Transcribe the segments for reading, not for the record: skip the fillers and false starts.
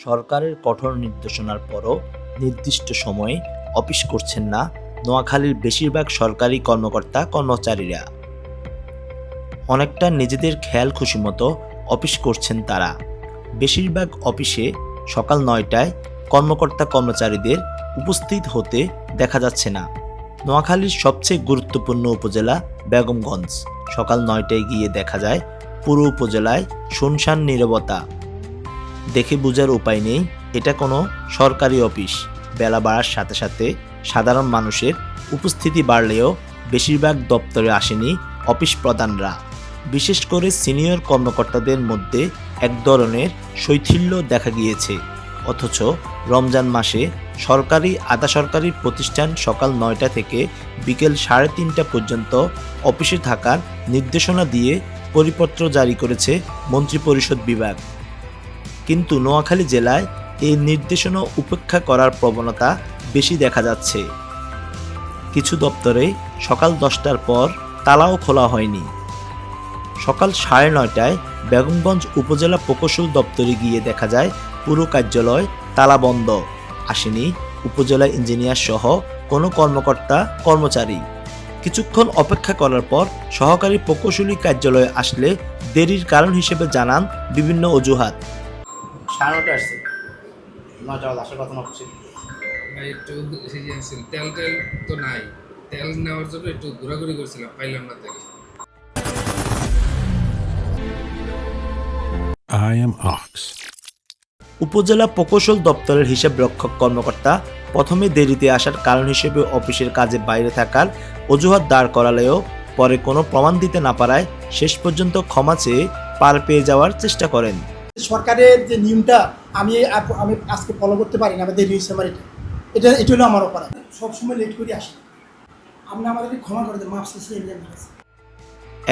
সরকারের কঠোর নির্দেশনার পরও নির্দিষ্ট সময়ে অফিস করছেন না নোয়াখালীর বেশিরভাগ সরকারি কর্মকর্তা-কর্মচারীরা। অনেকটা নিজেদের খেয়াল খুশি মতো অফিস করছেন তারা। বেশিরভাগ অফিসে সকাল ৯টায় কর্মকর্তা-কর্মচারীদের উপস্থিত হতে দেখা যাচ্ছে না। নোয়াখালীর সবচেয়ে গুরুত্বপূর্ণ উপজেলা বেগমগঞ্জ। সকাল ৯টায় গিয়ে দেখা যায় পুরো উপজেলায় শুনশান নীরবতা। দেখে বোঝার উপায় নেই এটা কোনো সরকারি অফিস। বেলা বাড়ার সাথে সাথে সাধারণ মানুষের উপস্থিতি বাড়লেও বেশিরভাগ দপ্তরে আসেনি অফিস প্রধানরা। বিশেষ করে সিনিয়র কর্মকর্তাদের মধ্যে এক ধরনের শৈথিল্য দেখা গিয়েছে। অথচ রমজান মাসে সরকারি আধা সরকারি প্রতিষ্ঠান সকাল ৯টা থেকে বিকেল ৩:৩০ পর্যন্ত অফিসে থাকার নির্দেশনা দিয়ে পরিপত্র জারি করেছে মন্ত্রিপরিষদ বিভাগ। কিন্তু নোয়াখালী জেলায় এই নির্দেশনা উপেক্ষা করার প্রবণতা বেশি দেখা যাচ্ছে। কিছু দপ্তরে সকাল 10টার পর তালাও খোলা হয়নি। সকাল ৯:৩০টায় বেগমগঞ্জ উপজেলা প্রকৌশল দপ্তরে গিয়ে দেখা যায় পুরো কার্যালয় তালা বন্ধ। আসেনি উপজেলা ইঞ্জিনিয়ার সহ কোনো কর্মকর্তা-কর্মচারী। কিছুক্ষণ অপেক্ষা করার পর সহকারী প্রকৌশলী কার্যালয়ে আসলে দেরির কারণ হিসেবে জানান বিভিন্ন অজুহাত। ৯:৩০ আসছে, ৯টা আসার কথা না ছিল ভাই, একটু তেল তো নাই, তেল নেওয়ার জন্য একটু ঘোরাঘুরি করছিলাম, পাইলাম না তেল। উপজেলা প্রকৌশল দপ্তরের হিসাব রক্ষক কর্মকর্তা প্রথমে দেরিতে আসার কারণ হিসেবে অফিসের কাজে বাইরে থাকার অজুহাত দাঁড় করালেও পরে কোনো প্রমাণ দিতে না পারায় শেষ পর্যন্ত ক্ষমা চেয়ে পার পেয়ে যাওয়ার চেষ্টা করেন। সরকারের যে নিয়মটা আমি আজকে ফলো করতে পারি না, আমাদের এটা হলো আমার অপরাধ। সবসময় লেট করে আসি, আপনি আমাদেরকে ক্ষমা করে দেন, মাফ শেষে।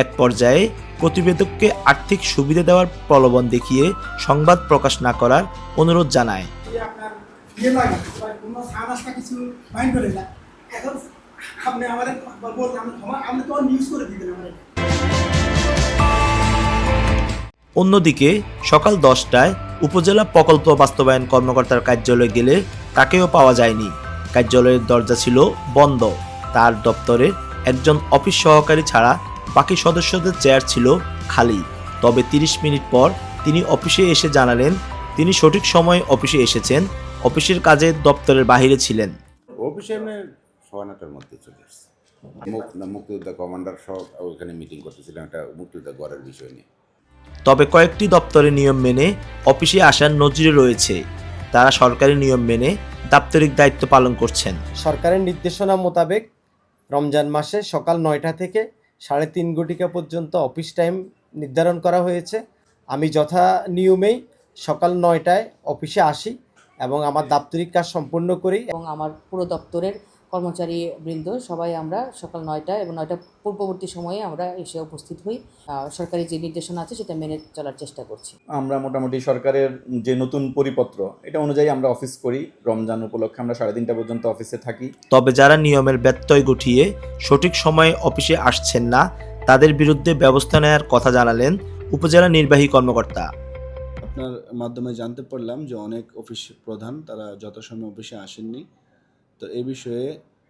এক পর্যায়ে প্রতিবেদককে আর্থিক সুবিধা দেওয়ার প্রলোভন দেখিয়ে সংবাদ প্রকাশ না করার অনুরোধ জানায়। আপনার কোনো সাহায্য কিছু মাইন্ড করেন না, এখন আপনি আমাদের বললেন আমি ক্ষমা, আপনি তো নিউজ করে দিবেন আমাদের। অন্যদিকে সকাল 10টায় উপজেলা প্রকল্প বাস্তবায়ন কর্মকর্তার কার্যালয়ে গেলে তাকেও পাওয়া যায়নি। কার্যালয়ের দরজা ছিল বন্ধ। তার দপ্তরে একজন অফিস সহকারী ছাড়া বাকি সদস্যদের চেয়ার ছিল খালি। তবে 30 মিনিট পর তিনি অফিসে এসে জানালেন তিনি সঠিক সময়ে অফিসে এসেছেন, অফিসের কাজে দপ্তরের বাইরে ছিলেন। অফিসে আমি 9:15টার মধ্যে চলে এসেছি। মুক্তিযোদ্ধা কমান্ডার সহ ওইখানে মিটিং করতেছিলাম একটা মুক্তিযোদ্ধা গড়ের বিষয় নিয়ে। তবে কয়েকটি দপ্তরের নিয়ম মেনে অফিসে আসার নজির রয়েছে। তারা সরকারি নিয়ম মেনে দাপ্তরিক দায়িত্ব পালন করছেন। সরকারের নির্দেশনা মোতাবেক রমজান মাসে সকাল 9টা থেকে 3:30 ঘটিকা পর্যন্ত অফিস টাইম নির্ধারণ করা হয়েছে। আমি যথা নিয়মেই সকাল 9টায় অফিসে আসি এবং আমার দাপ্তরিক কাজ সম্পূর্ণ করি। এবং আমার পুরো দপ্তরের কর্মচারী বৃন্দ সবাই আমরা সকাল 9টা এবং 9টা পূর্ববর্তী সময়ে আমরা এসে উপস্থিত হই। সরকারি যে নির্দেশনা আছে সেটা মেনে চলার চেষ্টা করছি। আমরা মোটামুটি সরকারের যে নতুন পরিপত্র এটা অনুযায়ী আমরা অফিস করি। রমজান উপলক্ষে আমরা 3:30টা পর্যন্ত অফিসে থাকি। তবে যারা নিয়মের ব্যত্যয় ঘটিয়ে সঠিক সময়ে অফিসে আসছেন না তাদের বিরুদ্ধে ব্যবস্থা নেওয়ার কথা জানালেন উপজেলা নির্বাহী কর্মকর্তা। আপনার মাধ্যমে জানতে পারলাম যে অনেক অফিস প্রধান তারা যথাসময়ে অফিসে আসেননি। তো এই বিষয়ে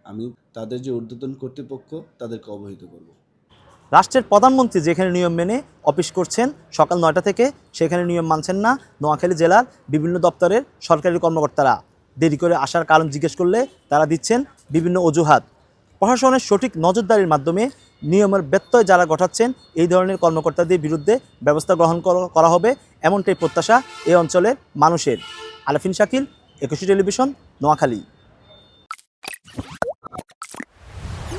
আমি তাদের যে ঊর্ধ্বতন কর্তৃপক্ষ তাদেরকে অবহিত করব। রাষ্ট্রের প্রধানমন্ত্রী যেখানে নিয়ম মেনে অফিস করছেন সকাল 9টা থেকে, সেখানে নিয়ম মানছেন না নোয়াখালী জেলার বিভিন্ন দপ্তরের সরকারি কর্মকর্তারা। দেরি করে আসার কারণ জিজ্ঞেস করলে তারা দিচ্ছেন বিভিন্ন অজুহাত। প্রশাসনের সঠিক নজরদারির মাধ্যমে নিয়মের ব্যত্যয় যারা ঘটাচ্ছেন এই ধরনের কর্মকর্তাদের বিরুদ্ধে ব্যবস্থা গ্রহণ করা হবে, এমনটাই প্রত্যাশা এই অঞ্চলের মানুষের। আলাফিন শাকিল, 21 টেলিভিশন, নোয়াখালী।